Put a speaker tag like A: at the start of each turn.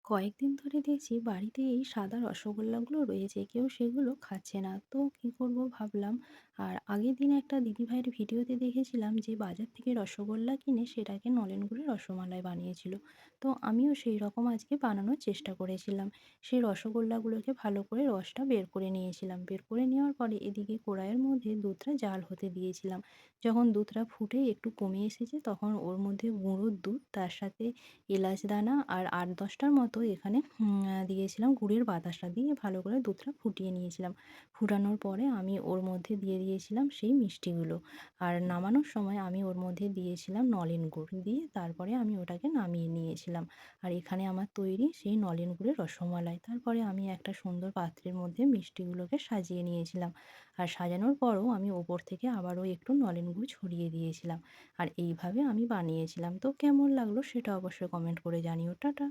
A: কয়েকদিন ধরে দেখছি বাড়িতে এই সাদা রসগোল্লাগুলো রয়েছে, কেউ সেগুলো খাচ্ছে না। তো কি করব ভাবলাম। আর আগের দিন একটা দিদিভাইয়ের ভিডিওতে দেখেছিলাম যে বাজার থেকে রসগোল্লা কিনে সেটাকে নলেন গুড়ের রসমালাই বানিয়েছিল। তো আমিও সেই রকম আজকে বানানোর চেষ্টা করেছিলাম। সেই রসগোল্লাগুলোকে ভালো করে রসটা বের করে নিয়েছিলাম। বের করে নেওয়ার পরে এদিকে কড়াইয়ের মধ্যে দুধটা জাল হতে দিয়েছিলাম। যখন দুধটা ফুটে একটু কমে এসেছে তখন ওর মধ্যে গুঁড়োর দুধ, তার সাথে এলাচ দানা আর ৮-১০ টার মতো এখানে দিয়েছিলাম গুড়ের বাতাসা, দিয়ে ভালো করে দুধটা ফুটিয়ে নিয়েছিলাম। ফুটানোর পরে আমি ওর মধ্যে দিয়ে দিয়েছিলাম সেই মিষ্টিগুলো। আর নামানোর সময় আমি ওর মধ্যে দিয়েছিলাম নলেন গুড়। দিয়ে তারপরে আমি ওটাকে নামিয়ে নিয়েছিলাম। আর এখানে আমার তৈরি সেই নলেন গুড়ের রসমালাই। তারপরে আমি একটা সুন্দর পাত্রের মধ্যে মিষ্টিগুলোকে সাজিয়ে নিয়েছিলাম। আর সাজানোর পরও আমি ওপর থেকে আবারও একটু নলেন গুড় ছড়িয়ে দিয়েছিলাম। আর এইভাবে আমি বানিয়েছিলাম। তো কেমন লাগলো সেটা অবশ্যই কমেন্ট করে জানিও। টাটা।